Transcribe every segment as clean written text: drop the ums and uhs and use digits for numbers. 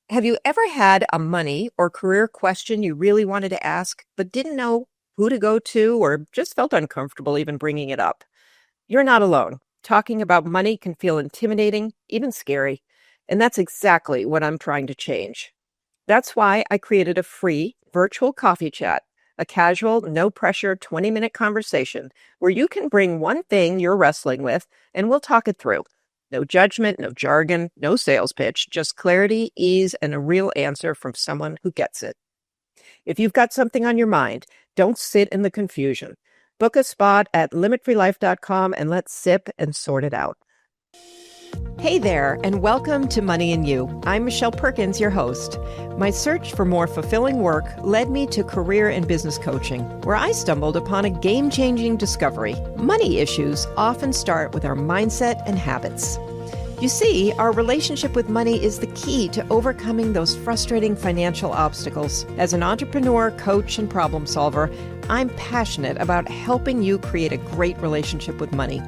Have you ever had a money or career question you really wanted to ask, but didn't know who to go to or just felt uncomfortable even bringing it up? You're not alone. Talking about money can feel intimidating, even scary. And that's exactly what I'm trying to change. That's why I created a free virtual coffee chat, a casual, no pressure 20-minute conversation where you can bring one thing you're wrestling with and we'll talk it through. No judgment, no jargon, no sales pitch, just clarity, ease, and a real answer from someone who gets it. If you've got something on your mind, don't sit in the confusion. Book a spot at limitfreelife.com and let's sip and sort it out. Hey there, and welcome to Money and You. I'm Michelle Perkins, your host. My search for more fulfilling work led me to career and business coaching, where I stumbled upon a game-changing discovery. Money issues often start with our mindset and habits. You see, our relationship with money is the key to overcoming those frustrating financial obstacles. As an entrepreneur, coach, and problem solver, I'm passionate about helping you create a great relationship with money.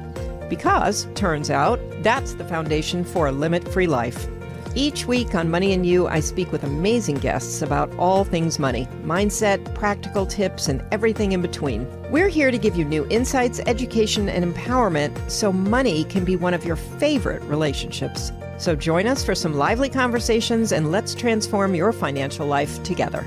Because, turns out, that's the foundation for a limit-free life. Each week on Money and You, I speak with amazing guests about all things money, mindset, practical tips, and everything in between. We're here to give you new insights, education, and empowerment so money can be one of your favorite relationships. So join us for some lively conversations and let's transform your financial life together.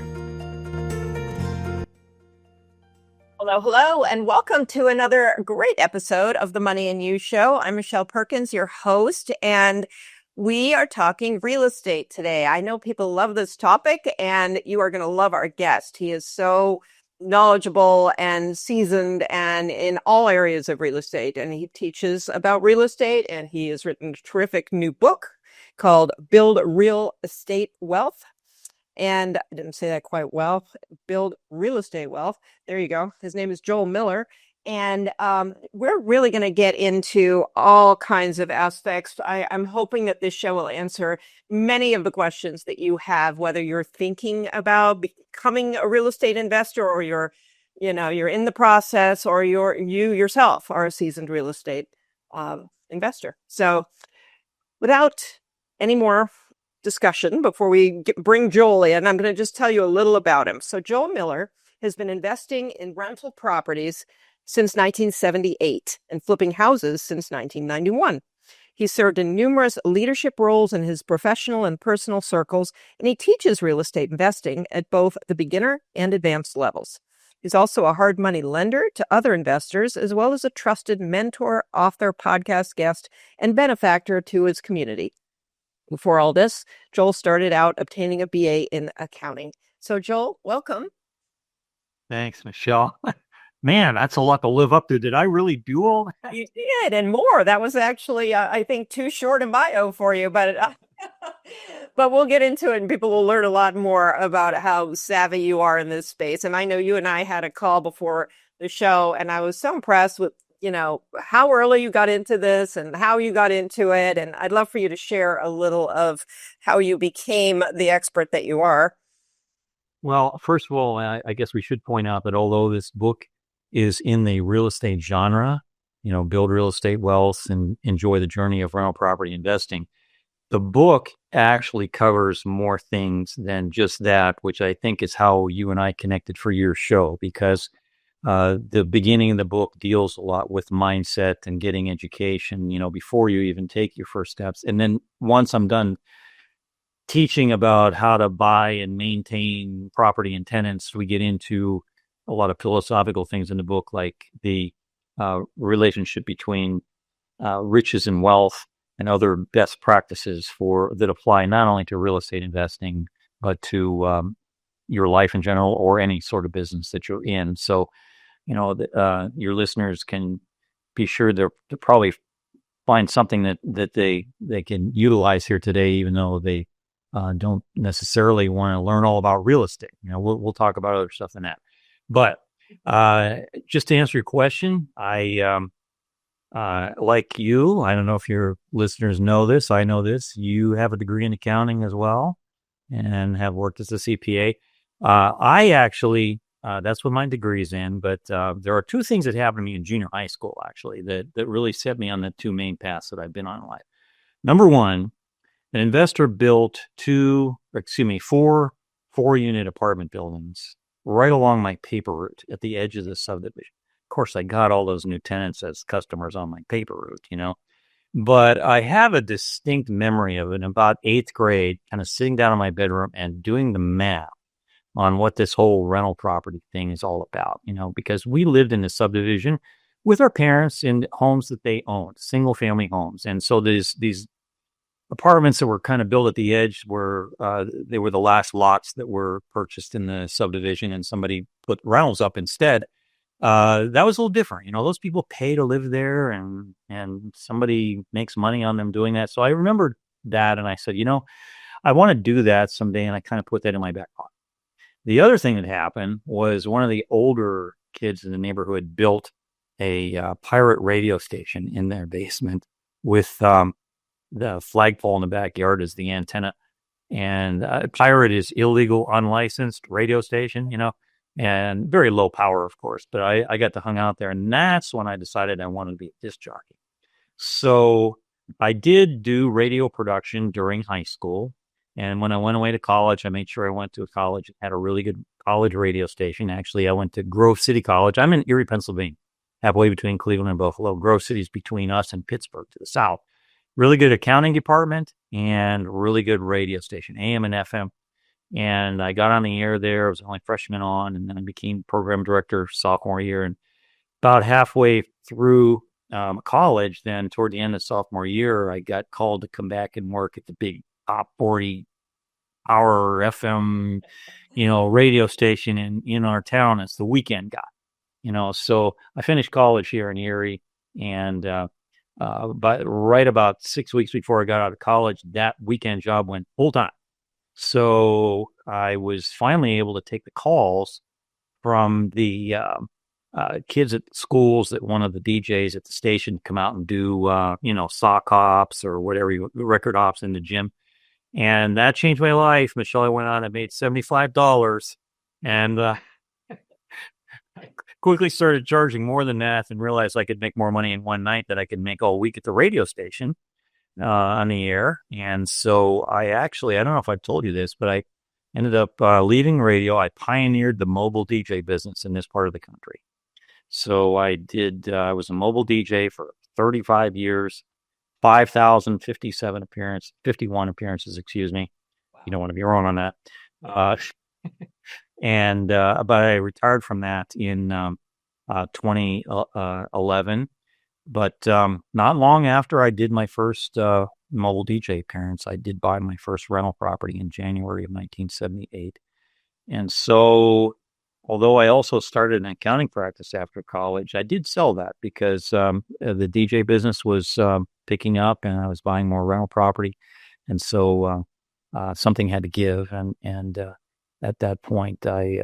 Hello, and welcome to another great episode of the Money and You Show. I'm Michelle Perkins, your host, and we are talking real estate today. I know people love this topic, and you are going to love our guest. He is so knowledgeable and seasoned and in all areas of real estate, and he teaches about real estate, and he has written a terrific new book called Build Real Estate Wealth. And I didn't say that quite well. Build Real Estate Wealth. There you go. His name is Joel Miller. And we're really going to get into all kinds of aspects. I'm hoping that this show will answer many of the questions that you have, whether you're thinking about becoming a real estate investor or you're in the process, or you yourself are a seasoned real estate investor. So without any more discussion, before we bring Joel in, I'm going to just tell you a little about him. So Joel Miller has been investing in rental properties since 1978 and flipping houses since 1991. He served in numerous leadership roles in his professional and personal circles, and he teaches real estate investing at both the beginner and advanced levels. He's also a hard money lender to other investors, as well as a trusted mentor, author, podcast guest, and benefactor to his community. Before all this, Joel started out obtaining a BA in accounting. So Joel, welcome. Thanks, Michelle. Man, that's a lot to live up to. Did I really do all that? You did, and more. That was actually, I think, too short a bio for you, but we'll get into it, and people will learn a lot more about how savvy you are in this space. And I know you and I had a call before the show, and I was so impressed with how early you got into this and how you got into it. And I'd love for you to share a little of how you became the expert that you are. Well, first of all, I guess we should point out that although this book is in the real estate genre, build real estate wealth and enjoy the journey of rental property investing, the book actually covers more things than just that, which I think is how you and I connected for your show, because the beginning of the book deals a lot with mindset and getting education, before you even take your first steps. And then once I'm done teaching about how to buy and maintain property and tenants, we get into a lot of philosophical things in the book, like the relationship between riches and wealth and other best practices that apply not only to real estate investing, but to your life in general or any sort of business that you're in. So your listeners can be sure to probably find something that they can utilize here today, even though they don't necessarily want to learn all about real estate. We'll talk about other stuff than that. But just to answer your question, I like you, I don't know if your listeners know this. I know this. You have a degree in accounting as well, and have worked as a CPA. I actually. That's what my degree is in, but there are two things that happened to me in junior high school, actually, that really set me on the two main paths that I've been on in life. Number one, an investor built four unit apartment buildings right along my paper route at the edge of the subdivision. Of course, I got all those new tenants as customers on my paper route. But I have a distinct memory of it in about eighth grade, kind of sitting down in my bedroom and doing the math on what this whole rental property thing is all about, because we lived in the subdivision with our parents in homes that they owned, single family homes. And so these apartments that were kind of built at the edge they were the last lots that were purchased in the subdivision, and somebody put rentals up instead. That was a little different. Those people pay to live there, and somebody makes money on them doing that. So I remembered that, and I said, I want to do that someday, and I kind of put that in my back pocket. The other thing that happened was one of the older kids in the neighborhood built a pirate radio station in their basement with the flagpole in the backyard as the antenna. And pirate is illegal, unlicensed radio station, and very low power, of course. But I got to hang out there, and that's when I decided I wanted to be a disc jockey. So I did do radio production during high school. And when I went away to college, I made sure I went to a college that had a really good college radio station. Actually, I went to Grove City College. I'm in Erie, Pennsylvania, halfway between Cleveland and Buffalo. Grove City's between us and Pittsburgh to the south. Really good accounting department and really good radio station, AM and FM. And I got on the air there. I was only freshman on, and then I became program director sophomore year. And about halfway through college, then toward the end of sophomore year, I got called to come back and work at the big top 40 hour FM, radio station in our town as the weekend guy. So I finished college here in Erie, and but right about 6 weeks before I got out of college, that weekend job went full time. So I was finally able to take the calls from the kids at schools that one of the DJs at the station come out and do, sock ops or whatever, record ops in the gym. And that changed my life. Michelle, I went on and made $75, and quickly started charging more than that, and realized I could make more money in one night than I could make all week at the radio station on the air. And so I don't know if I've told you this, but I ended up leaving radio. I pioneered the mobile DJ business in this part of the country. So I was a mobile DJ for 35 years, 5,057 51 appearances, excuse me. You don't want to be wrong on that. But I retired from that in 2011. But not long after I did my first mobile DJ appearance, I did buy my first rental property in January of 1978. And so, although I also started an accounting practice after college, I did sell that because the DJ business was picking up, and I was buying more rental property. And so something had to give. And at that point, I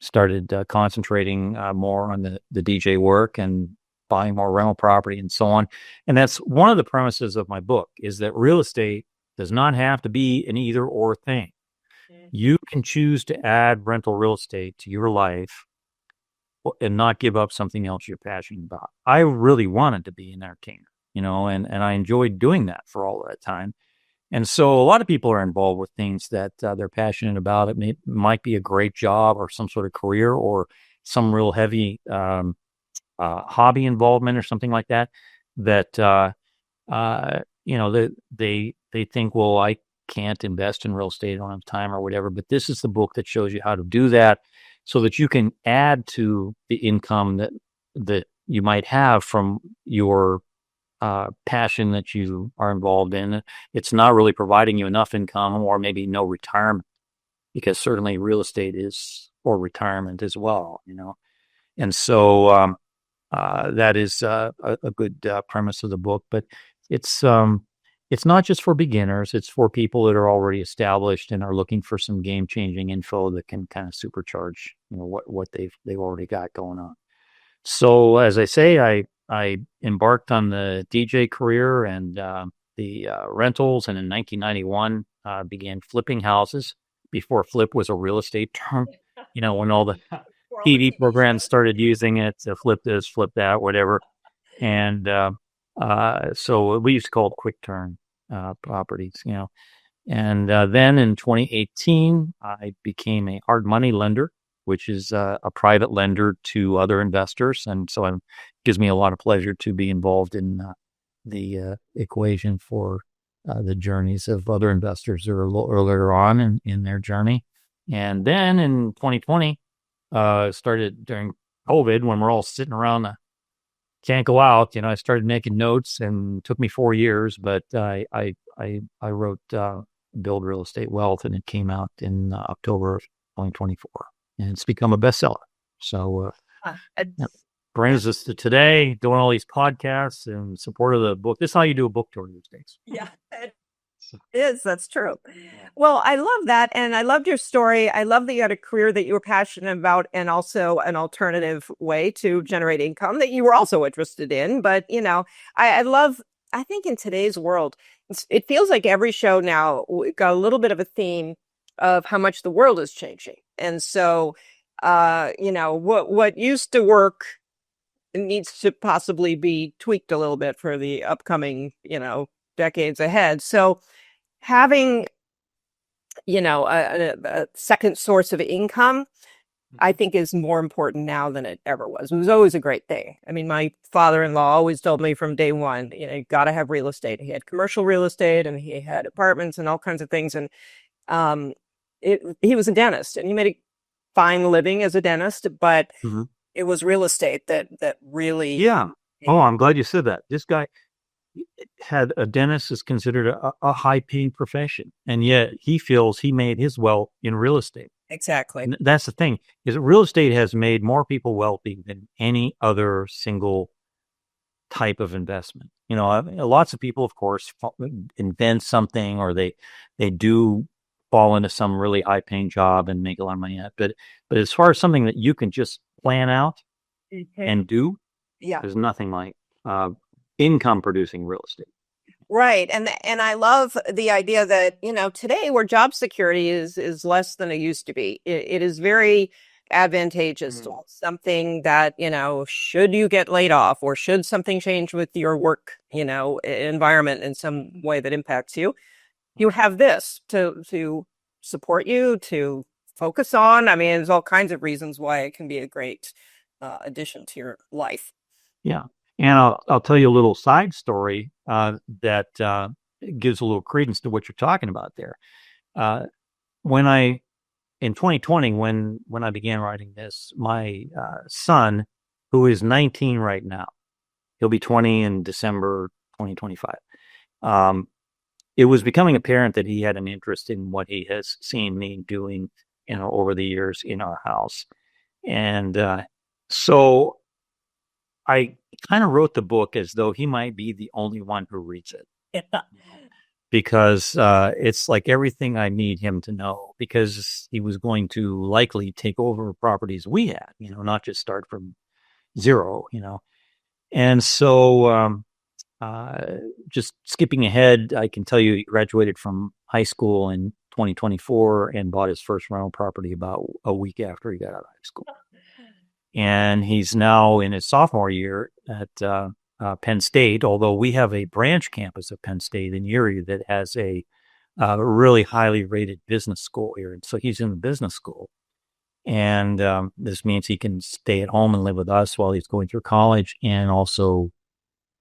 started concentrating more on the DJ work and buying more rental property and so on. And that's one of the premises of my book, is that real estate does not have to be an either or thing. You can choose to add rental real estate to your life and not give up something else you're passionate about. I really wanted to be an entertainer, and I enjoyed doing that for all that time. And so a lot of people are involved with things that they're passionate about. It might be a great job or some sort of career or some real heavy hobby involvement or something like that. That they think, well, I can't invest in real estate, I don't have time or whatever. But this is the book that shows you how to do that, so that you can add to the income that you might have from your passion that you are involved in. It's not really providing you enough income, or maybe no retirement, because certainly real estate is for retirement as well, And so that is a good premise of the book. But it's not just for beginners. It's for people that are already established and are looking for some game-changing info that can kind of supercharge, what they've already got going on. So as I say, I embarked on the DJ career and the rentals, and in 1991 began flipping houses, before flip was a real estate term. When all the TV programs started using it, to flip this, flip that, whatever. And so we used to call it quick turn. properties, And then in 2018, I became a hard money lender, which is a private lender to other investors. And so it gives me a lot of pleasure to be involved in the equation for the journeys of other investors that are a little earlier on in their journey. And then in 2020, started during COVID when we're all sitting around can't go out. I started making notes, and it took me 4 years, but I wrote Build Real Estate Wealth, and it came out in October of 2024, and it's become a bestseller. So yeah, brings us to today, doing all these podcasts in support of the book. This is how you do a book tour these days. Yeah, it is. That's true. Well, I love that. And I loved your story. I love that you had a career that you were passionate about and also an alternative way to generate income that you were also interested in. But, I think in today's world, it feels like every show now we got a little bit of a theme of how much the world is changing. And so, what used to work needs to possibly be tweaked a little bit for the upcoming, decades ahead. So having, a second source of income, I think is more important now than it ever was. It was always a great thing. I mean, my father-in-law always told me from day one, you got to have real estate. He had commercial real estate and he had apartments and all kinds of things. And he was a dentist and he made a fine living as a dentist, but it was real estate that really. Yeah. Oh, I'm glad you said that. This guy had a dentist is considered a high-paying profession, and yet he feels he made his wealth in real estate. Exactly. And that's the thing, is real estate has made more people wealthy than any other single type of investment. Lots of people, of course, invent something or they do fall into some really high-paying job and make a lot of money at it. But as far as something that you can just plan out and do, there's nothing like income producing real estate. Right. And I love the idea that, today where job security is less than it used to be, it is very advantageous to have something that, should you get laid off or should something change with your work, environment in some way that impacts you, you have this to support you, to focus on. I mean, there's all kinds of reasons why it can be a great addition to your life. Yeah. And I'll tell you a little side story that gives a little credence to what you're talking about there. In 2020, when I began writing this, my son, who is 19 right now, he'll be 20 in December 2025. It was becoming apparent that he had an interest in what he has seen me doing, over the years in our house. And so I kind of wrote the book as though he might be the only one who reads it. Because it's like everything I need him to know, because he was going to likely take over properties we had, not just start from zero, And so just skipping ahead, I can tell you he graduated from high school in 2024 and bought his first rental property about a week after he got out of high school. And he's now in his sophomore year at Penn State, although we have a branch campus of Penn State in Erie that has a really highly rated business school here. And so he's in the business school. And this means he can stay at home and live with us while he's going through college and also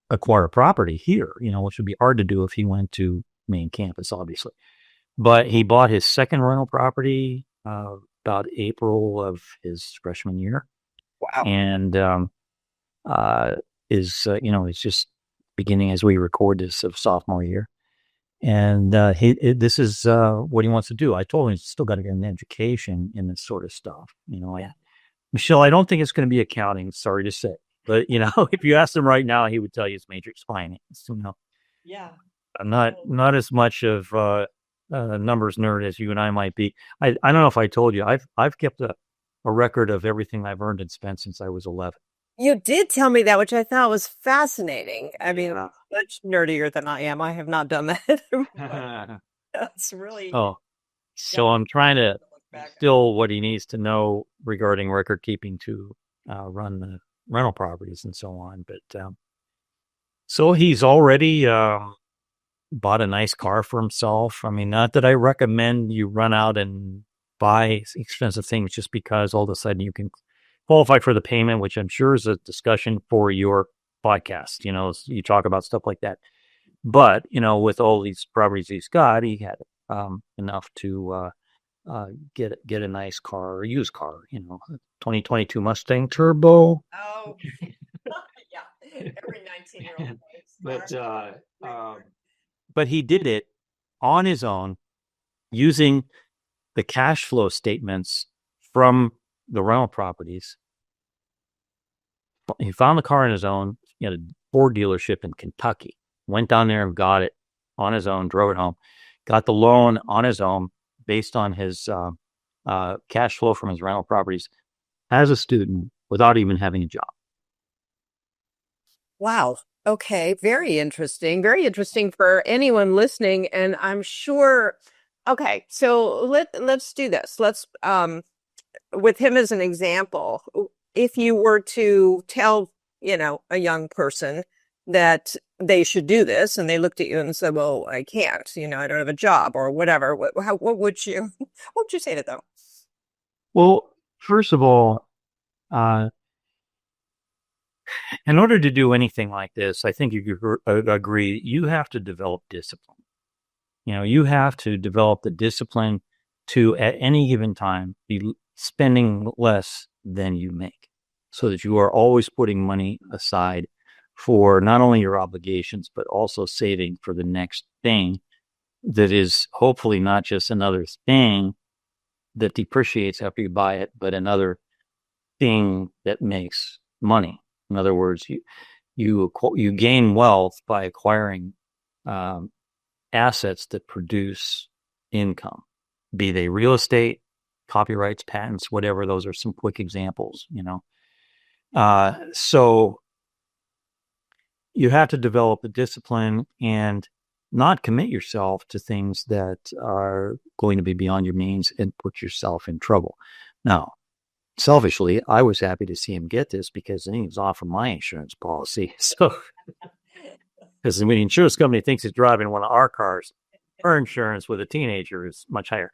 acquire property here, which would be hard to do if he went to main campus, obviously. But he bought his second rental property about April of his freshman year. Wow. And it's just beginning as we record this of sophomore year. And this is what he wants to do. I told him he's still got to get an education in this sort of stuff. Michelle, I don't think it's going to be accounting, sorry to say. But, if you asked him right now, he would tell you his major is finance. Yeah. I'm not as much of a numbers nerd as you and I might be. I don't know if I told you, I've kept a record of everything I've earned and spent since I was 11. You did tell me that, which I thought was fascinating. I mean, much nerdier than I am. I have not done that. That's really. Oh, so I'm trying to instill what he needs to know regarding record keeping to run the rental properties and so on. But so he's already bought a nice car for himself. I mean, not that I recommend you run out and buy expensive things just because all of a sudden you can qualify for the payment, which I'm sure is a discussion for your podcast. You talk about stuff like that. But, with all these properties he's got, he had enough to get a nice car or used car, 2022 Mustang Turbo. Oh, yeah. Every 19-year-old But but he did it on his own using the cash flow statements from the rental properties. He found the car on his own. He had a Ford dealership in Kentucky. Went down there and got it on his own, drove it home, got the loan on his own based on his cash flow from his rental properties as a student without even having a job. Wow. Okay. Very interesting. Very interesting for anyone listening. And I'm sure. Okay. So let's do this. Let's, with him as an example, if you were to tell, a young person that they should do this and they looked at you and said, well, I can't, I don't have a job or whatever. What would you, what would you say to them? Well, first of all, in order to do anything like this, I think you agree, you have to develop discipline. You have to develop the discipline to, at any given time, be spending less than you make so that you are always putting money aside for not only your obligations, but also saving for the next thing that is hopefully not just another thing that depreciates after you buy it, but another thing that makes money. In other words, you gain wealth by acquiring assets that produce income, be they real estate, copyrights, patents, whatever. Those are some quick examples, So you have to develop the discipline and not commit yourself to things that are going to be beyond your means and put yourself in trouble. Now, selfishly, I was happy to see him get this because then he was off of my insurance policy. So, because when the insurance company thinks he's driving one of our cars, our insurance with a teenager is much higher.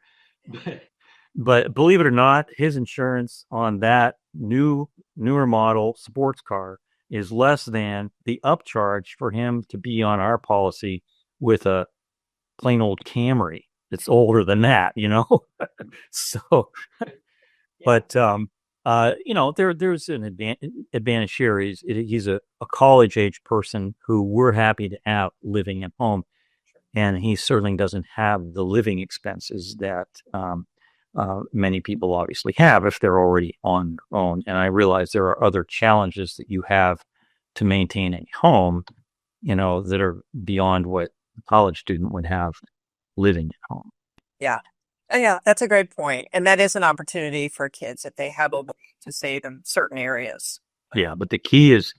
But believe it or not, his insurance on that newer model sports car is less than the upcharge for him to be on our policy with a plain old Camry that's older than that, So, but there's an advantage here. He's a college age person who we're happy to have living at home, and he certainly doesn't have the living expenses that many people obviously have if they're already on their own. And I realize there are other challenges that you have to maintain a home, that are beyond what a college student would have living at home. Yeah. Yeah, that's a great point. And that is an opportunity for kids if they have a way to save in certain areas. Yeah, but the key is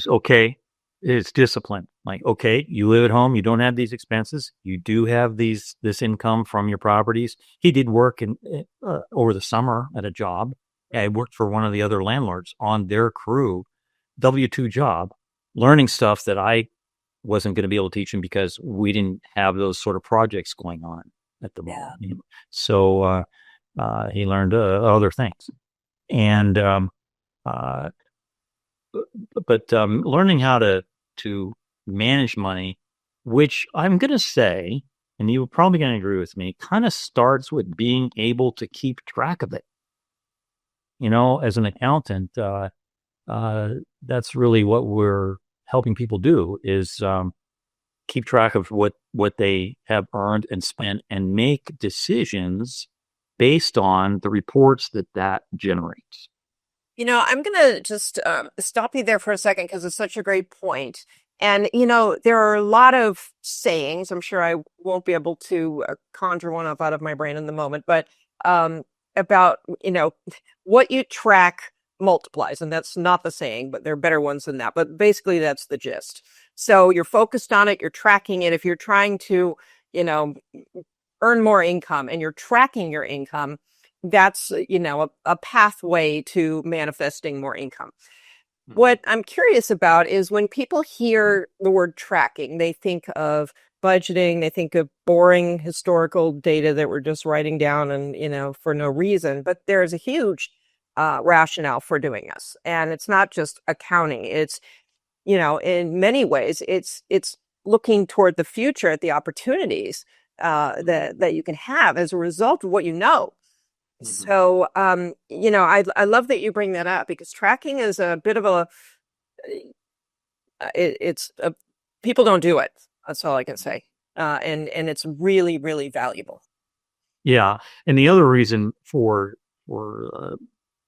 okay, it's discipline. Like, okay, you live at home, you don't have these expenses, you do have this income from your properties. He did work over the summer at a job. I worked for one of the other landlords on their crew, W-2 job, learning stuff that I wasn't going to be able to teach him because we didn't have those sort of projects going on at the moment. Yeah. So he learned other things. And learning how to manage money, which I'm going to say, and you're probably going to agree with me, kind of starts with being able to keep track of it. As an accountant, that's really what we're helping people do is keep track of what they have earned and spent and make decisions based on the reports that generates. I'm going to just stop you there for a second because it's such a great point. And, there are a lot of sayings. I'm sure I won't be able to conjure one up out of my brain in the moment, but about, what you track multiplies. And that's not the saying, but there are better ones than that. But basically, that's the gist. So you're focused on it. You're tracking it. If you're trying to, earn more income and you're tracking your income, that's, a pathway to manifesting more income. What I'm curious about is when people hear the word tracking, they think of budgeting. They think of boring historical data that we're just writing down and, for no reason. But there's a huge rationale for doing this. And it's not just accounting. It's, in many ways, it's looking toward the future at the opportunities that you can have as a result of what you know. So, I love that you bring that up because tracking is a bit of it's people don't do it. That's all I can say. And it's really, really valuable. Yeah. And the other reason for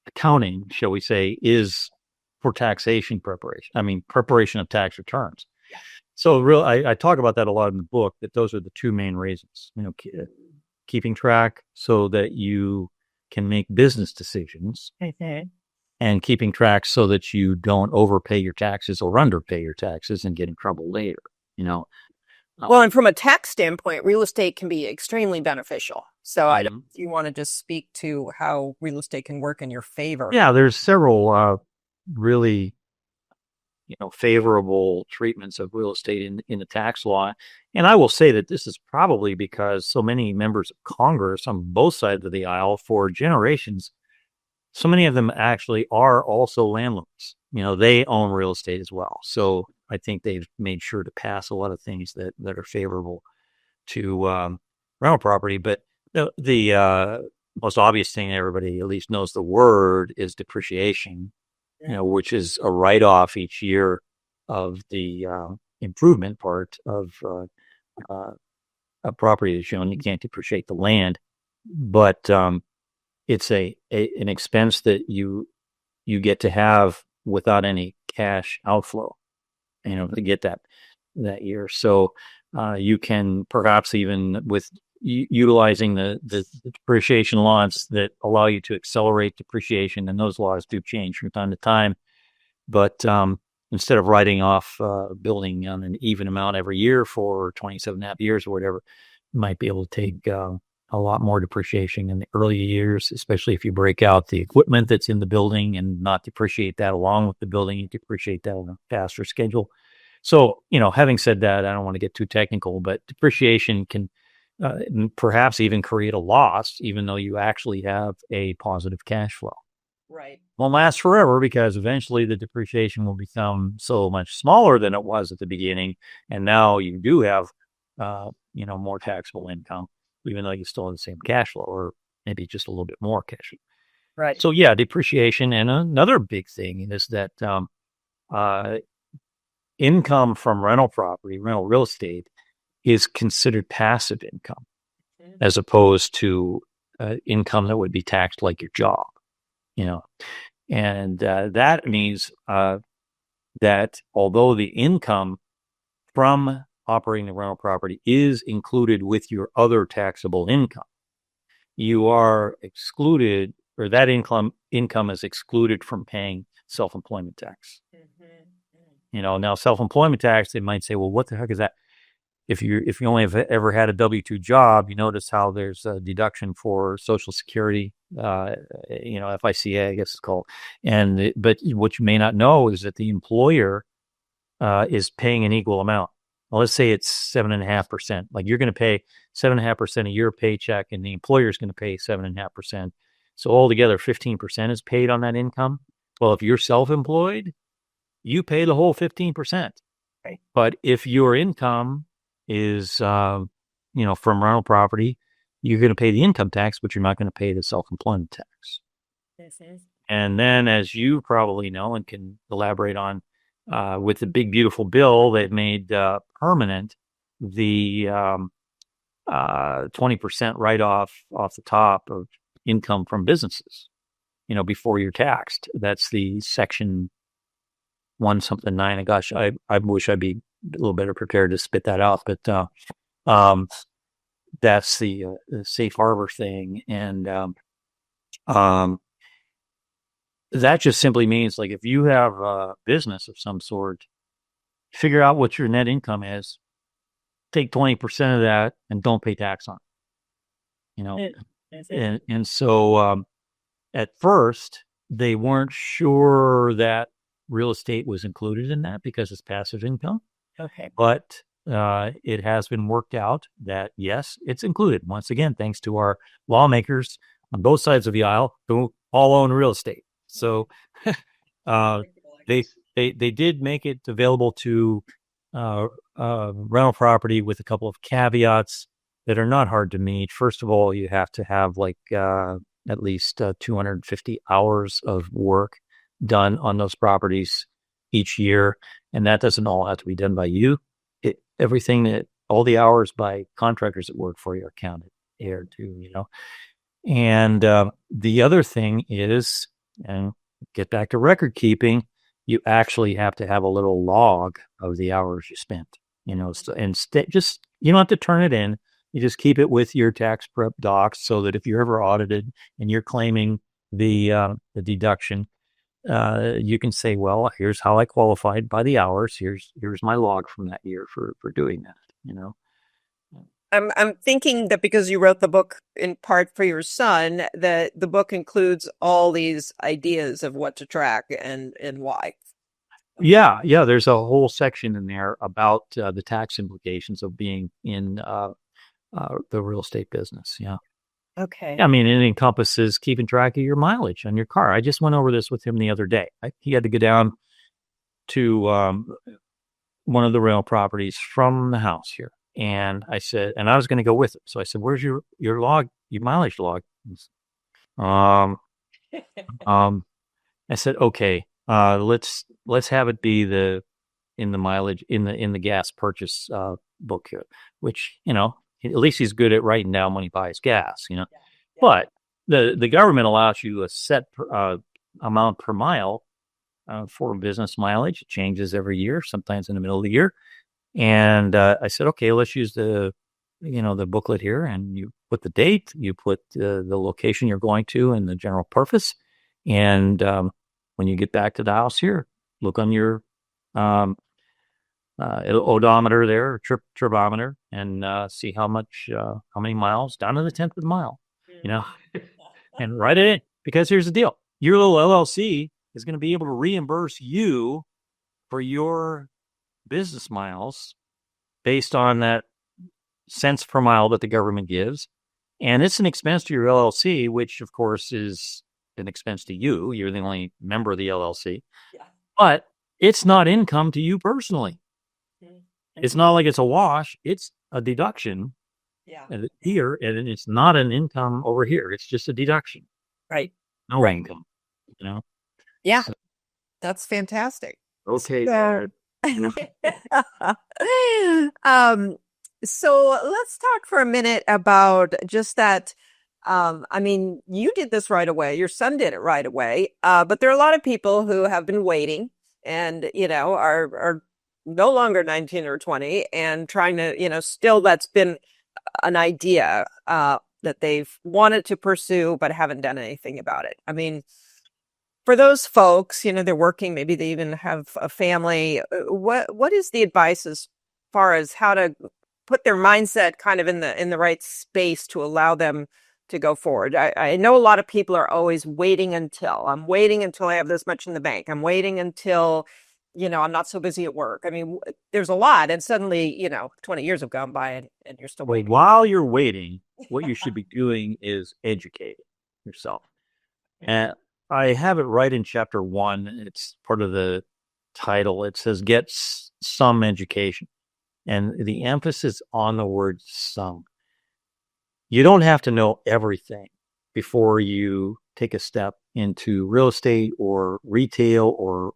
accounting, shall we say, is for taxation preparation. I mean, preparation of tax returns. Yeah. So I talk about that a lot in the book, that those are the two main reasons, keeping track so that you can make business decisions, and keeping track so that you don't overpay your taxes or underpay your taxes and get in trouble later, Well, and from a tax standpoint, real estate can be extremely beneficial. So I don't, you want to just speak to how real estate can work in your favor. Yeah, there's several really favorable treatments of real estate in the tax law. And I will say that this is probably because so many members of Congress on both sides of the aisle for generations, so many of them actually are also landlords. They own real estate as well. So I think they've made sure to pass a lot of things that are favorable to rental property. But the most obvious thing everybody at least knows the word is depreciation, which is a write-off each year of the improvement part of a property that's shown. You can't depreciate the land, but it's an expense that you get to have without any cash outflow, to get that year. So you can perhaps even with utilizing the depreciation laws that allow you to accelerate depreciation, and those laws do change from time to time. But instead of writing off building on an even amount every year for 27 and a half years or whatever, you might be able to take a lot more depreciation in the early years, especially if you break out the equipment that's in the building and not depreciate that along with the building. You depreciate that on a faster schedule. So, having said that, I don't want to get too technical, but depreciation can perhaps even create a loss, even though you actually have a positive cash flow. Right. Won't last forever because eventually the depreciation will become so much smaller than it was at the beginning. And now you do have, more taxable income, even though you still have the same cash flow or maybe just a little bit more cash flow. Right. So yeah, depreciation. And another big thing is that income from rental real estate is considered passive income as opposed to income that would be taxed like your job, and that means that although the income from operating the rental property is included with your other taxable income, you are excluded, or that income is excluded from paying self-employment tax. Now self-employment tax, they might say, well, what the heck is that? If you only have ever had a W-2 job, you notice how there's a deduction for Social Security, FICA, I guess it's called. But what you may not know is that the employer is paying an equal amount. Well, let's say it's 7.5%. Like you're going to pay 7.5% of your paycheck, and the employer is going to pay 7.5%. So altogether, 15% is paid on that income. Well, if you're self-employed, you pay the whole 15%. Right. But if your income is, from rental property, you're going to pay the income tax, but you're not going to pay the self-employment tax. And then, as you probably know and can elaborate on, with the big beautiful bill, they've made permanent the 20% write-off off the top of income from businesses, before you're taxed. That's the section 1-something-9. And gosh, I wish I'd be a little better prepared to spit that out, but that's the safe harbor thing. And that just simply means, like, if you have a business of some sort, figure out what your net income is, take 20% of that, and don't pay tax on it. And so at first, they weren't sure that real estate was included in that because it's passive income. Okay. But it has been worked out that, yes, it's included. Once again, thanks to our lawmakers on both sides of the aisle who all own real estate. So uh, they, they did make it available to uh, rental property with a couple of caveats that are not hard to meet. First of all, you have to have like at least 250 hours of work done on those properties each year. And that doesn't all have to be done by you. Everything that all the hours by contractors that work for you are counted here too, And the other thing is, and get back to record keeping, you actually have to have a little log of the hours you spent, so, and just, you don't have to turn it in. You just keep it with your tax prep docs so that if you're ever audited and you're claiming the deduction, you can say, well, here's how I qualified by the hours. Here's my log from that year for doing that. I'm thinking that because you wrote the book in part for your son, that the book includes all these ideas of what to track and why. Yeah. There's a whole section in there about the tax implications of being in the real estate business. Yeah. Okay. I mean, it encompasses keeping track of your mileage on your car. I just went over this with him the other day. He had to go down to one of the rental properties from the house here. And I said, and I was going to go with him. So I said, where's your log, your mileage log? Um, I said, okay, let's have it be in the mileage, in the gas purchase book here, which, at least he's good at writing down when he buys gas, Yeah. But the government allows you a set amount per mile for business mileage. It changes every year, sometimes in the middle of the year. And I said, okay, let's use the booklet here, and you put the date, you put the location you're going to, and the general purpose. And when you get back to the house here, look on your odometer there, or tripometer, and see how many miles down to the 10th of the mile, and write it in. Because here's the deal: your little LLC is going to be able to reimburse you for your business miles based on that cents per mile that the government gives. And it's an expense to your LLC, which of course is an expense to you. You're the only member of the LLC. Yeah. But it's not income to you personally. Mm-hmm. It's not like it's a wash. It's a deduction here, and it's not an income over here. It's just a deduction. Right. No income, Yeah. So, that's fantastic. Okay. So let's talk for a minute about just that. I mean, you did this right away. Your son did it right away. But there are a lot of people who have been waiting and, are no longer 19 or 20 and trying to, still that's been an idea that they've wanted to pursue but haven't done anything about it. I mean, for those folks, they're working, maybe they even have a family. What is the advice as far as how to put their mindset kind of in the right space to allow them to go forward? I know a lot of people are always waiting until I have this much in the bank. I'm waiting until, I'm not so busy at work. I mean, there's a lot. And suddenly, 20 years have gone by and you're still waiting. While you're waiting, what you should be doing is educate yourself. And I have it right in chapter 1. It's part of the title. It says, get some education. And the emphasis on the word some. You don't have to know everything before you take a step into real estate or retail or,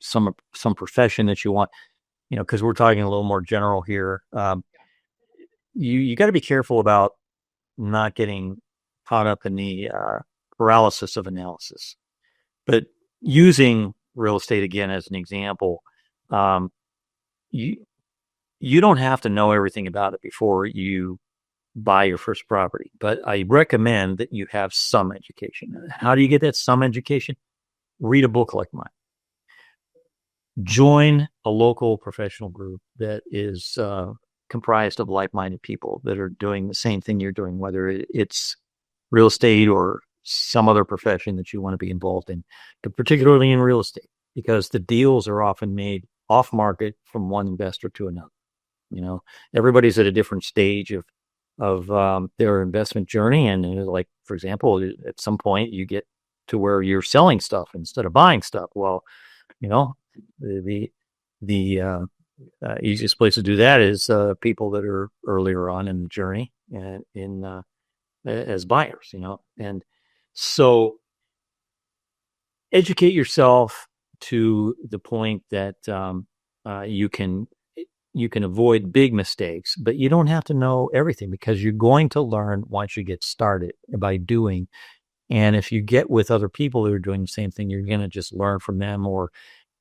some profession that you want, because we're talking a little more general here. You got to be careful about not getting caught up in the paralysis of analysis. But using real estate again as an example, you don't have to know everything about it before you buy your first property. But I recommend that you have some education. How do you get that some education? Read a book like mine. Join a local professional group that is comprised of like-minded people that are doing the same thing you're doing, whether it's real estate or some other profession that you want to be involved in, but particularly in real estate, because the deals are often made off market from one investor to another. Everybody's at a different stage of their investment journey. And like, for example, at some point you get to where you're selling stuff instead of buying stuff. Well, you know, the easiest place to do that is people that are earlier on in the journey and as buyers, and so educate yourself to the point that you can avoid big mistakes, but you don't have to know everything, because you're going to learn once you get started by doing. And if you get with other people who are doing the same thing, you're going to just learn from them, or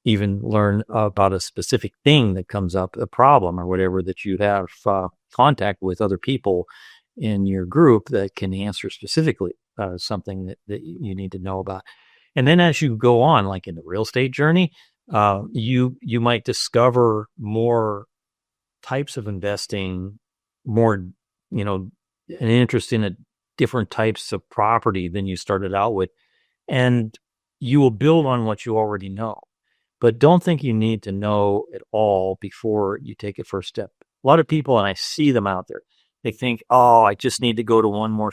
even learn about a specific thing that comes up, a problem or whatever, that you have contact with other people in your group that can answer specifically something that you need to know about. And then as you go on, like in the real estate journey, you might discover more types of investing, more, an interest in different types of property than you started out with. And you will build on what you already know. But don't think you need to know it all before you take a first step. A lot of people, and I see them out there, they think, oh, I just need to go to one more.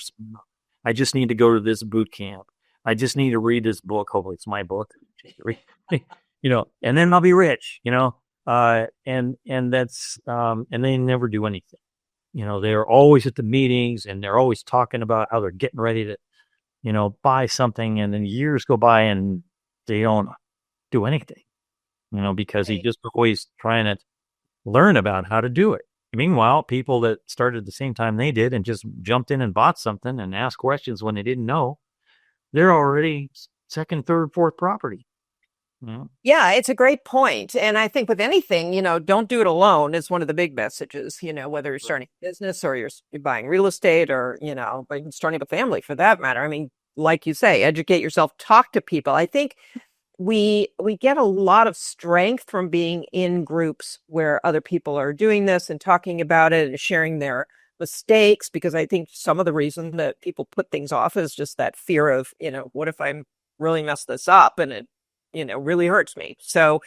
I just need to go to this boot camp. I just need to read this book. Hopefully it's my book, and then I'll be rich, and that's, and they never do anything. They're always at the meetings and they're always talking about how they're getting ready to, buy something. And then years go by and they don't do anything, because he just always trying to learn about how to do it. Meanwhile, people that started at the same time they did and just jumped in and bought something and asked questions when they didn't know, they're already second, third, fourth property. Yeah, it's a great point. And I think with anything, don't do it alone is one of the big messages, whether you're starting a business or you're buying real estate or, but even starting a family for that matter. I mean, like you say, educate yourself, talk to people. I think we get a lot of strength from being in groups where other people are doing this and talking about it and sharing their mistakes, because I think some of the reason that people put things off is just that fear of, what if I'm really mess this up and it, really hurts me. So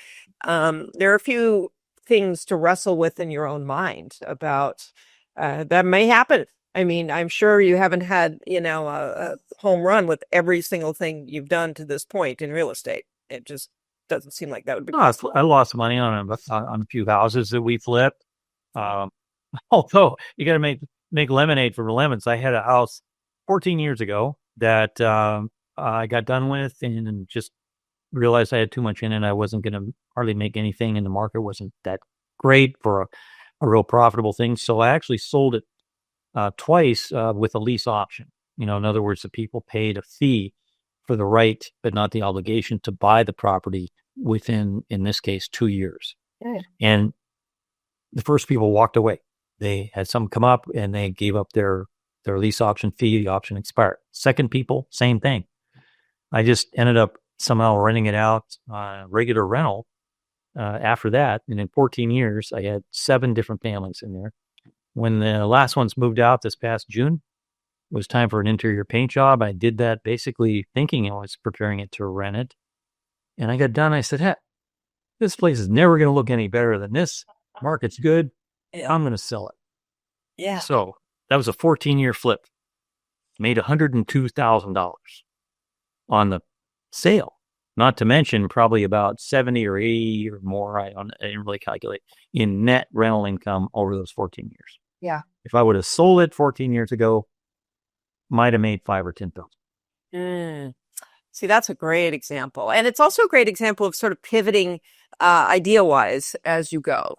there are a few things to wrestle with in your own mind about that may happen. I mean, I'm sure you haven't had, a home run with every single thing you've done to this point in real estate. It just doesn't seem like that would be possible. I lost money on a few houses that we flipped. Although you got to make lemonade from lemons. I had a house 14 years ago that I got done with and just realized I had too much in it. I wasn't going to hardly make anything, and the market wasn't that great for a real profitable thing. So I actually sold it twice with a lease option. In other words, the people paid a fee for the right, but not the obligation to buy the property within, in this case, 2 years. Yeah. And the first people walked away. They had some come up and they gave up their lease option fee. The option expired. Second people, same thing. I just ended up somehow renting it out, regular rental after that. And in 14 years, I had 7 different families in there. When the last ones moved out this past June, it was time for an interior paint job. I did that basically thinking I was preparing it to rent it. And I got done. I said, hey, this place is never going to look any better than this. Market's good. I'm going to sell it. Yeah. So that was a 14-year flip. Made $102,000 on the sale. Not to mention probably about 70 or 80 or more, I didn't really calculate, in net rental income over those 14 years. Yeah. If I would have sold it 14 years ago, might have made 5 or 10,000. See, that's a great example. And it's also a great example of sort of pivoting idea-wise as you go.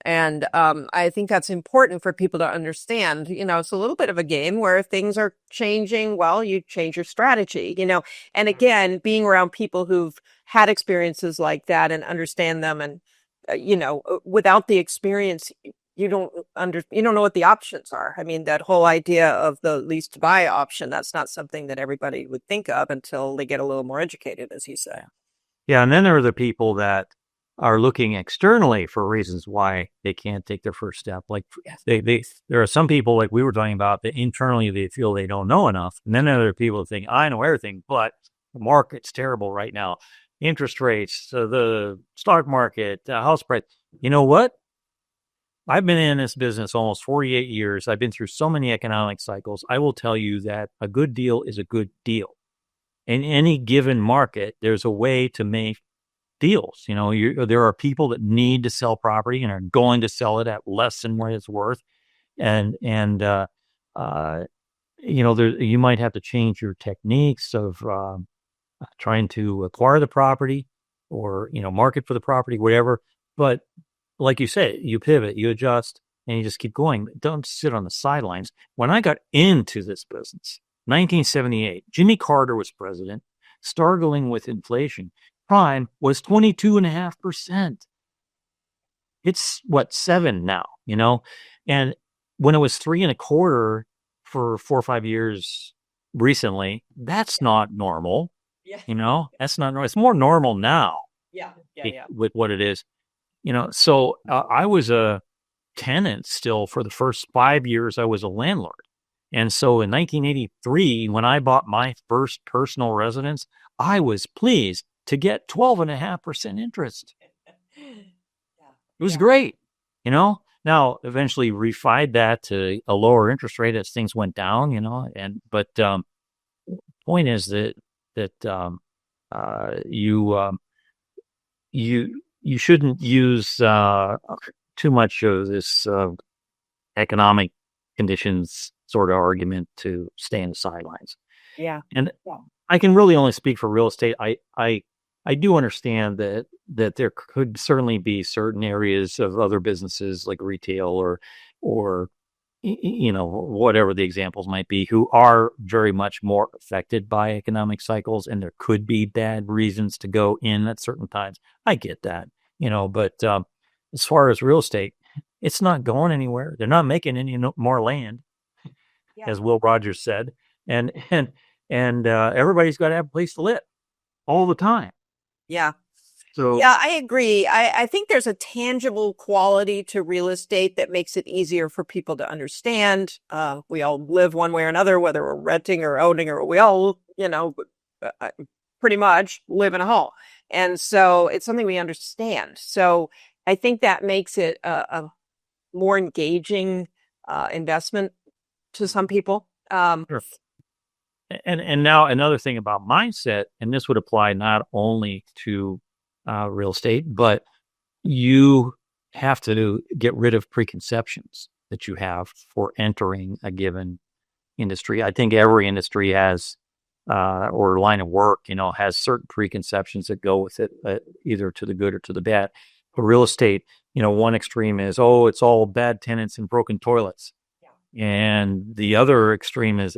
And I think that's important for people to understand. It's a little bit of a game where if things are changing, well, you change your strategy, And again, being around people who've had experiences like that and understand them, and without the experience, you don't know what the options are. I mean, that whole idea of the lease to buy option, that's not something that everybody would think of until they get a little more educated, as you say. Yeah, and then there are the people that are looking externally for reasons why they can't take their first step. Like there are some people, like we were talking about, that internally they feel they don't know enough. And then there are people that think, I know everything, but the market's terrible right now. Interest rates, the stock market, house price. You know what? I've been in this business almost 48 years. I've been through so many economic cycles. I will tell you that a good deal is a good deal. In any given market, there's a way to make deals. There are people that need to sell property and are going to sell it at less than what it's worth. And you might have to change your techniques of trying to acquire the property or, market for the property, whatever. But like you say, you pivot, you adjust, and you just keep going. Don't sit on the sidelines. When I got into this business, 1978, Jimmy Carter was president, struggling with inflation. Prime was 22.5%. It's what, 7 now, and when it was 3.25 for 4 or 5 years recently, that's not normal. Yeah. That's not normal. It's more normal now. Yeah. With what it is. So I was a tenant still for the first 5 years. I was a landlord. And so in 1983, when I bought my first personal residence, I was pleased to get 12.5% interest. It was great. Now eventually refied that to a lower interest rate as things went down, but point is that you shouldn't use too much of this economic conditions sort of argument to stay in the sidelines. Yeah. And I can really only speak for real estate. I do understand that there could certainly be certain areas of other businesses like retail or whatever the examples might be, who are very much more affected by economic cycles, and there could be bad reasons to go in at certain times. I get that, but as far as real estate, it's not going anywhere. They're not making any more land, as Will Rogers said, and everybody's got to have a place to live all the time. Yeah. So yeah, I agree. I think there's a tangible quality to real estate that makes it easier for people to understand. We all live one way or another, whether we're renting or owning, or we all, pretty much live in a home. And so it's something we understand. So I think that makes it a more engaging investment to some people. Sure. And now another thing about mindset, and this would apply not only to real estate, but you have to get rid of preconceptions that you have for entering a given industry. I think every industry has, or line of work, has certain preconceptions that go with it, either to the good or to the bad. But real estate, one extreme is, it's all bad tenants and broken toilets. And the other extreme is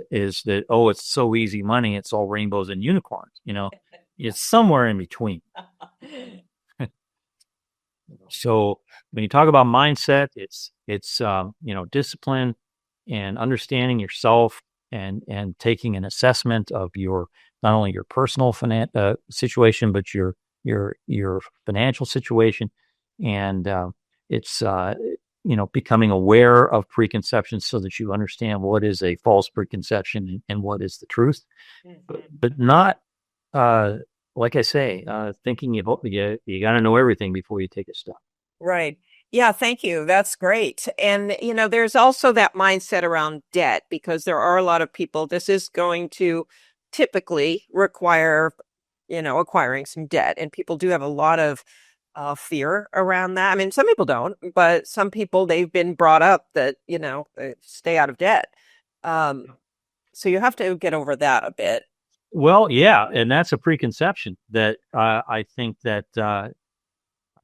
that, it's so easy money, it's all rainbows and unicorns. It's somewhere in between. So when you talk about mindset, it's discipline and understanding yourself and taking an assessment of your, not only your personal situation, but your financial situation. And it's becoming aware of preconceptions so that you understand what is a false preconception and what is the truth, but not, like I say, thinking you got to know everything before you take a step. Right. Yeah, thank you. That's great. And, there's also that mindset around debt, because there are a lot of people, this is going to typically require, acquiring some debt. And people do have a lot of fear around that. I mean, some people don't, but some people, they've been brought up that, stay out of debt. So you have to get over that a bit. Well, yeah, and that's a preconception that I think that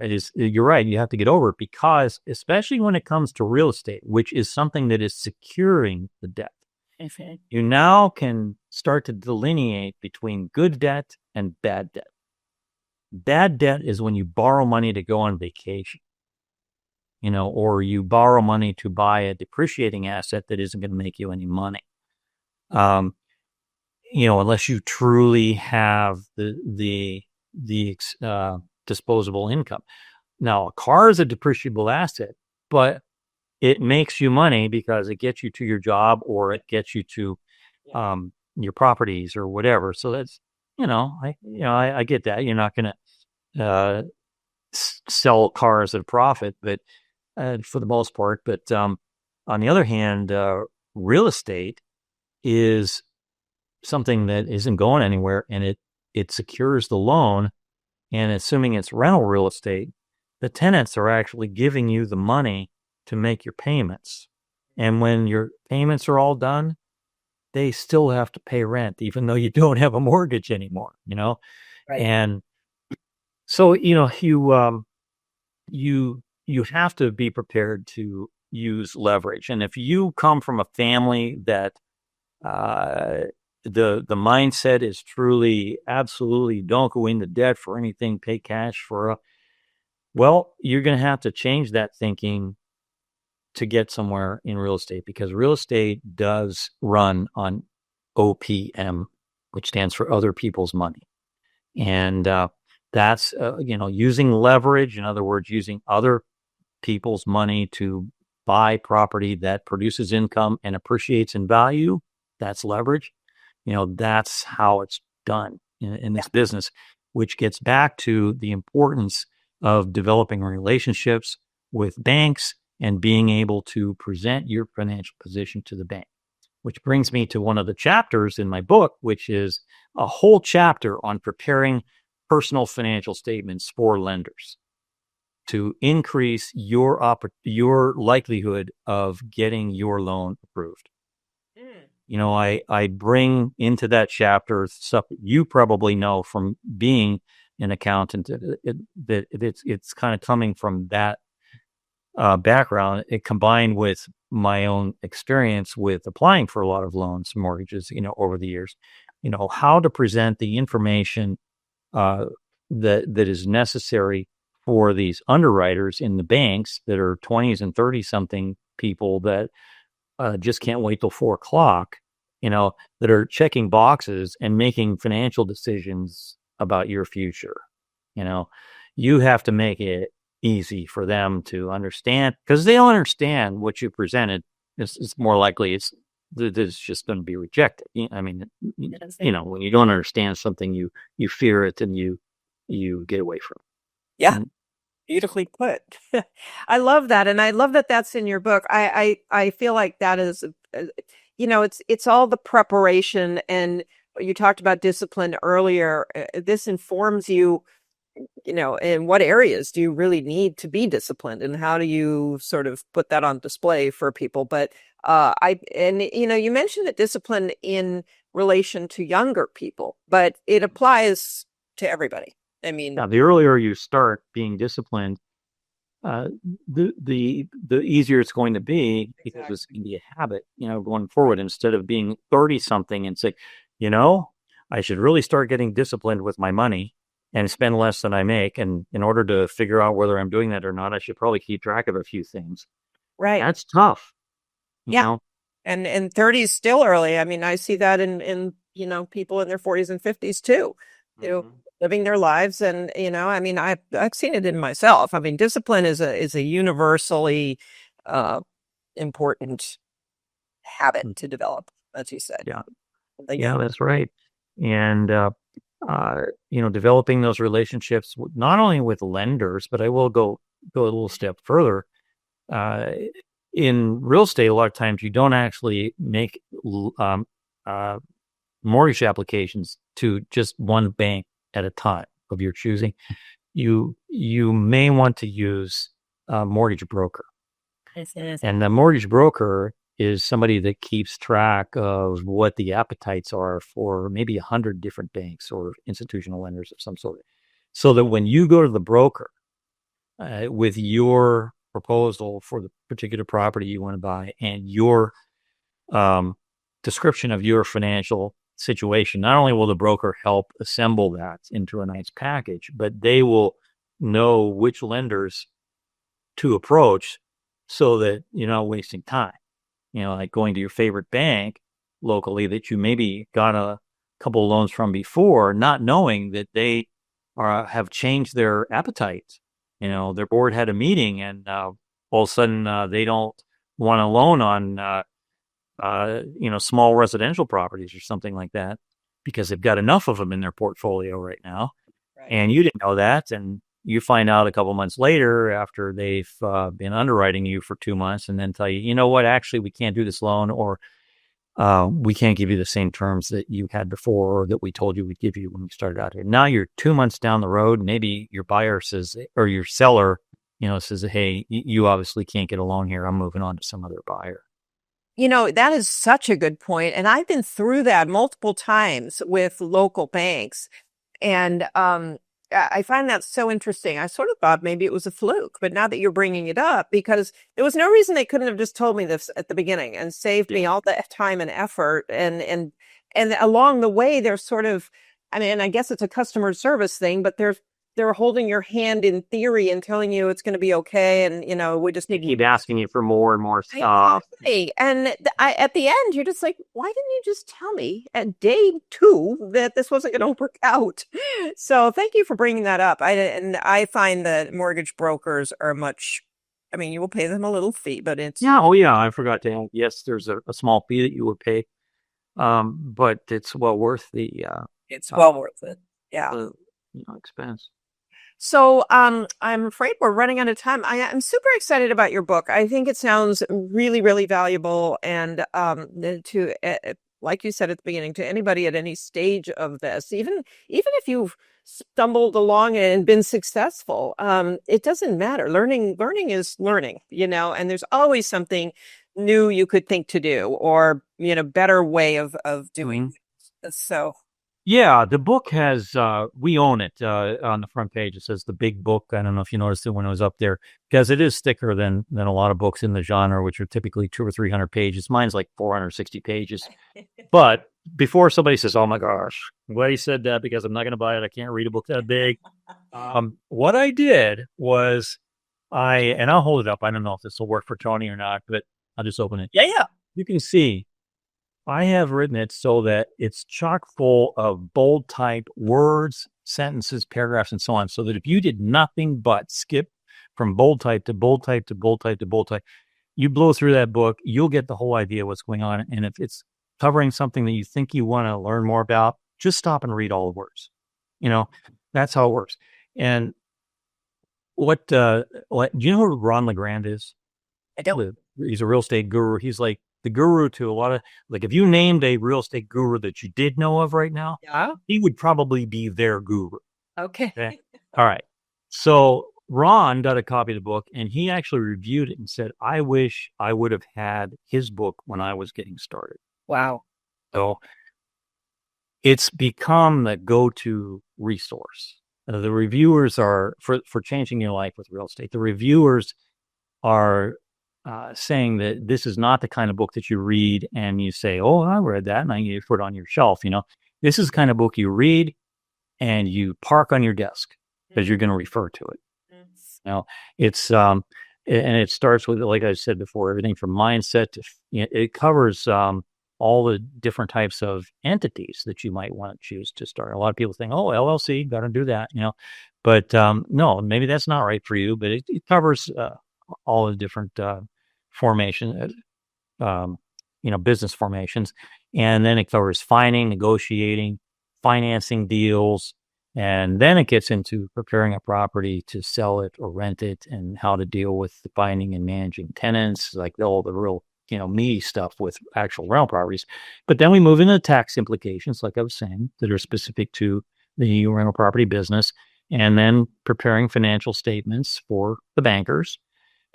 it is. You're right. You have to get over it, because especially when it comes to real estate, which is something that is securing the debt, you now can start to delineate between good debt and bad debt. Bad debt is when you borrow money to go on vacation, or you borrow money to buy a depreciating asset that isn't going to make you any money. Unless you truly have the disposable income. Now, a car is a depreciable asset, but it makes you money because it gets you to your job, or it gets you to your properties or whatever. So that's, I get that. You're not going to sell cars at a profit, but for the most part. But on the other hand, real estate is something that isn't going anywhere, and it secures the loan. And assuming it's rental real estate, the tenants are actually giving you the money to make your payments. And when your payments are all done, they still have to pay rent, even though you don't have a mortgage anymore, Right. And so, you have to be prepared to use leverage. And if you come from a family that uh, the mindset is truly, absolutely, don't go into debt for anything, pay cash for well, you're going to have to change that thinking to get somewhere in real estate, because real estate does run on OPM, which stands for other people's money. And that's, using leverage. In other words, using other people's money to buy property that produces income and appreciates in value. That's leverage. That's how it's done in this business, which gets back to the importance of developing relationships with banks and being able to present your financial position to the bank. Which brings me to one of the chapters in my book, which is a whole chapter on preparing personal financial statements for lenders to increase your likelihood of getting your loan approved. I bring into that chapter stuff that you probably know from being an accountant, that it's kind of coming from that background, it combined with my own experience with applying for a lot of loans, mortgages, over the years, how to present the information uh, that is necessary for these underwriters in the banks that are 20s and 30 something people that just can't wait till 4 o'clock, that are checking boxes and making financial decisions about your future. You have to make it easy for them to understand, because they'll understand what you presented. It's more likely it's just going to be rejected. I mean, when you don't understand something, you fear it and you get away from it. Yeah. Beautifully put. I love that, and I love that that's in your book. I feel like that is, it's all the preparation, and you talked about discipline earlier. This informs you, in what areas do you really need to be disciplined, and how do you sort of put that on display for people? But you mentioned that discipline in relation to younger people, but it applies to everybody. I mean, Now, the earlier you start being disciplined, uh, the easier it's going to be, because it's going to be a habit, going forward, instead of being 30 something and say, you know, I should really start getting disciplined with my money and spend less than I make. And in order to figure out whether I'm doing that or not, I should probably keep track of a few things. right. That's tough, you Yeah. know? And 30 is still early. I mean, I see that in people in their 40s and 50s too, Mhm. living their lives. And, I mean, I've seen it in myself. I mean, discipline is a universally important habit Mm. to develop, as you said. Yeah. Like, Yeah, that's right. And, developing those relationships, not only with lenders, but I will go a little step further. Uh, in real estate, a lot of times you don't actually make uh, mortgage applications to just one bank at a time of your choosing. You may want to use a mortgage broker, and the mortgage broker is somebody that keeps track of what the appetites are for maybe 100 different banks or institutional lenders of some sort, so that when you go to the broker with your proposal for the particular property you want to buy and your um, description of your financial situation, not only will the broker help assemble that into a nice package, but they will know which lenders to approach, so that you're not wasting time. Like going to your favorite bank locally that you maybe got a couple of loans from before, not knowing that they have changed their appetite. Their board had a meeting, and all of a sudden they don't want a loan on small residential properties or something like that, because they've got enough of them in their portfolio right now. right. And you didn't know that, and you find out a couple months later after they've been underwriting you for 2 months and then tell you, you know what, actually, we can't do this loan, or we can't give you the same terms that you had before or that we told you we'd give you when you started out here. Now you're 2 months down the road. Maybe your buyer says, or your seller, says, hey, you obviously can't get a loan here. I'm moving on to some other buyer. That is such a good point. And I've been through that multiple times with local banks. And I find that so interesting. I sort of thought maybe it was a fluke, but now that you're bringing it up, because there was no reason they couldn't have just told me this at the beginning and saved me all the time and effort. And along the way, they're sort of, I mean, I guess it's a customer service thing, but they're holding your hand in theory and telling you it's going to be okay. And, we just They need keep asking you for more and more stuff. Exactly. And at the end, you're just like, why didn't you just tell me at day 2 that this wasn't going to work out? So thank you for bringing that up. I find that mortgage brokers are I mean, you will pay them a little fee, but it's Yeah. Oh, yeah. I forgot to add. Yes, there's a small fee that you would pay, but it's well worth it's well worth it. Yeah. the expense. So, I'm afraid we're running out of time. I'm super excited about your book. I think it sounds really, really valuable. And, like you said at the beginning, to anybody at any stage of this, even if you've stumbled along and been successful, it doesn't matter. Learning is learning, and there's always something new you could think to do, or, better way of doing things. So. Yeah, the book has, we own it on the front page. It says the big book. I don't know if you noticed it when it was up there, because it is thicker than a lot of books in the genre, which are typically 200 or 300 pages. Mine's like 460 pages. But before somebody says, oh my gosh, I'm glad he said that, because I'm not going to buy it. I can't read a book that big. What I did was and I'll hold it up. I don't know if this will work for Tony or not, but I'll just open it. Yeah. You can see I have written it so that it's chock full of bold type words, sentences, paragraphs, and so on. So that if you did nothing but skip from bold type to bold type to bold type to bold type, you blow through that book, you'll get the whole idea of what's going on. And if it's covering something that you think you want to learn more about, just stop and read all the words. That's how it works. And what do you know who Ron LeGrand is? I don't. He's a real estate guru. He's like the guru to a lot of, like, if you named a real estate guru that you did know of right now, Yeah. he would probably be their guru. Okay. All right. So Ron got a copy of the book and he actually reviewed it and said, I wish I would have had his book when I was getting started. Wow. So it's become the go-to resource. The reviewers are, for changing your life with real estate, the reviewers are saying that this is not the kind of book that you read and you say, oh, I read that, and you put it on your shelf. This is the kind of book you read and you park on your desk because you're going to refer to it. It's and it starts with, like I said before, everything from mindset to, it covers all the different types of entities that you might want to choose to start. A lot of people think, oh, LLC, got to do that, but no, maybe that's not right for you, but it covers all the different formation, business formations. And then it covers finding, negotiating, financing deals. And then it gets into preparing a property to sell it or rent it, and how to deal with the finding and managing tenants, like all the real, meaty stuff with actual rental properties. But then we move into the tax implications, like I was saying, that are specific to the rental property business. And then preparing financial statements for the bankers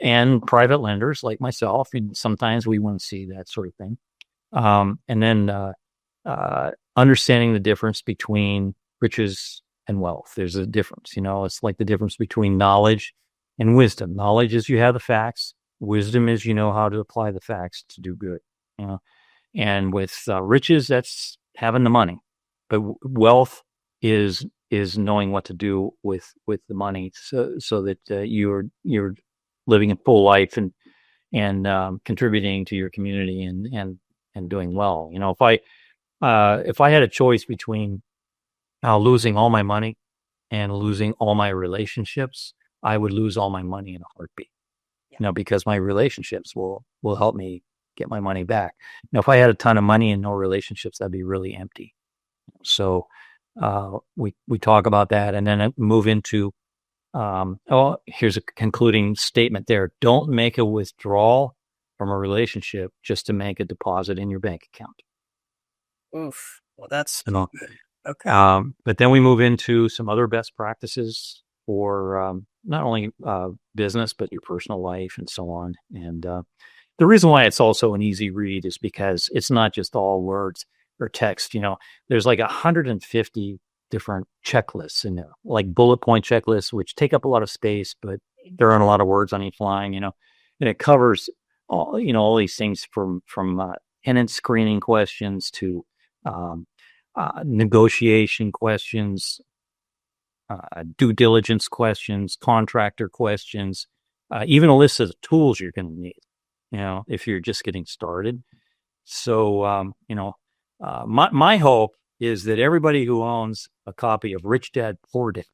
and private lenders like myself. And sometimes we want to see that sort of thing. And then understanding the difference between riches and wealth. There's a difference, it's like the difference between knowledge and wisdom. Knowledge is you have the facts. Wisdom is you know how to apply the facts to do good. And with riches, that's having the money. But wealth is knowing what to do with the money, so that you're living a full life and contributing to your community and doing well. If I had a choice between losing all my money and losing all my relationships, I would lose all my money in a heartbeat. Because my relationships will help me get my money back. If I had a ton of money and no relationships, that'd be really empty. So we talk about that, and then move into Oh, here's a concluding statement there. Don't make a withdrawal from a relationship just to make a deposit in your bank account. Oof. Well, that's You know, okay. but then we move into some other best practices for not only business, but your personal life and so on. And the reason why it's also an easy read is because it's not just all words or text. There's like 150 different checklists in there, like bullet point checklists, which take up a lot of space, but there aren't a lot of words on each line, and it covers all these things from tenant screening questions to um, negotiation questions, due diligence questions, contractor questions, even a list of the tools you're going to need, if you're just getting started. So, my hope is that everybody who owns a copy of Rich Dad Poor Dad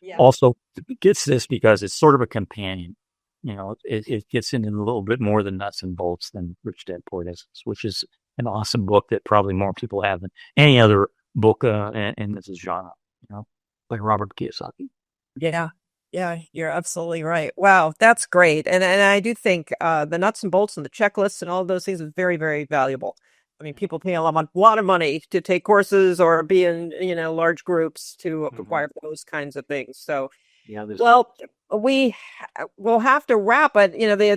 Yeah. also gets this because it's sort of a companion. It gets into a little bit more than nuts and bolts than Rich Dad Poor Dad, which is an awesome book that probably more people have than any other book in this genre, by Robert Kiyosaki. Yeah. Yeah, you're absolutely right. Wow, that's great. And I do think the nuts and bolts and the checklists and all of those things is very, very valuable. I mean, people pay a lot of money to take courses or be in, large groups to Mhm. acquire those kinds of things. So, Yeah, there's well, we will have to wrap it.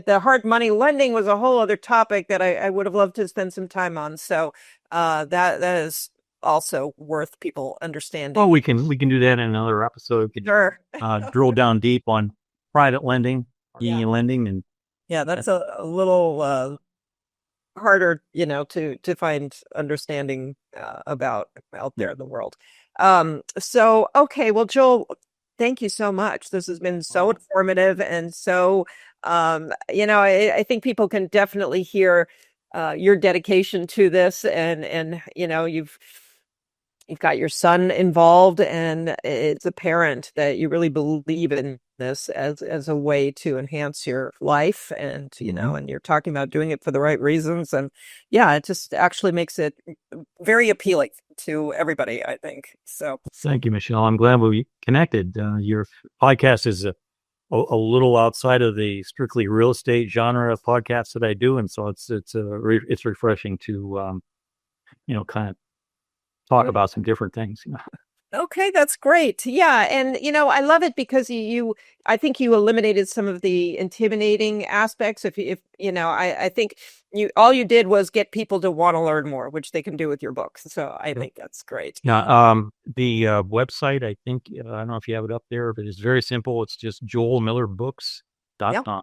The hard money lending was a whole other topic that I would have loved to spend some time on. So, that is also worth people well, understanding. we can do that in another episode. We could Sure. drill down deep on private lending, Yeah. union lending, and Yeah, that, that's a little harder, to find understanding about out yeah. there in the world. So okay, well, Joel, thank you so much. This has been so Oh, informative and so I think people can definitely hear your dedication to this and you've got your son involved, and it's apparent that you really believe in this as a way to enhance your life, and mhm. and you're talking about doing it for the right reasons, and yeah, it just actually makes it very appealing to everybody, I think. So, Thank you, Michelle. I'm glad we connected. Your podcast is a little outside of the strictly real estate genre of podcasts that I do, and so it's refreshing to kind of talk good. about some different things. Okay, that's great. Yeah, and I love it because I think you eliminated some of the intimidating aspects. If I think you all you did was get people to want to learn more, which they can do with your books. So I Yep. think that's great. Yeah. The website, I think, I don't know if you have it up there, but it's very simple. It's just Yeah, joelmillerbooks.com.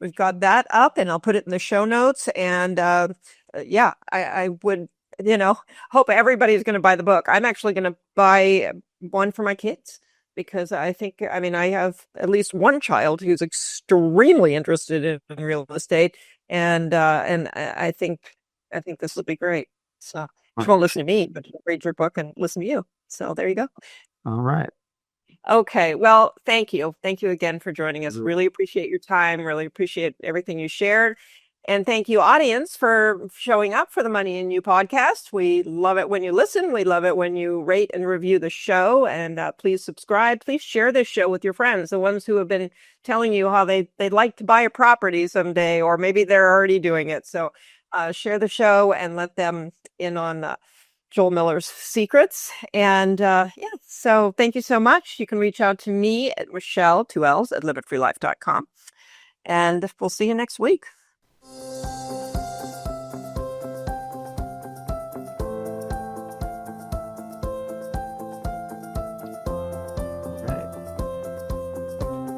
we've got that up, and I'll put it in the show notes. And yeah, I would, you know, hope everybody's going to buy the book. I'm actually going to buy one for my kids because I mean, I have at least one child who's extremely interested in real estate, and I think this will be great. So she Right. won't listen to me, but she'll read your book and listen to you. So there you go. All right. Okay. Well, thank you. Thank you again for joining us. Really appreciate your time. Really appreciate everything you shared. And thank you, audience, for showing up for the Money in You podcast. We love it when you listen. We love it when you rate and review the show. And please subscribe. Please share this show with your friends, the ones who have been telling you how they'd like to buy a property someday, or maybe they're already doing it. So share the show and let them in on Joel Miller's secrets. And yeah, so thank you so much. You can reach out to me at Michelle, 2Ls, at limitfreelife.com. And we'll see you next week.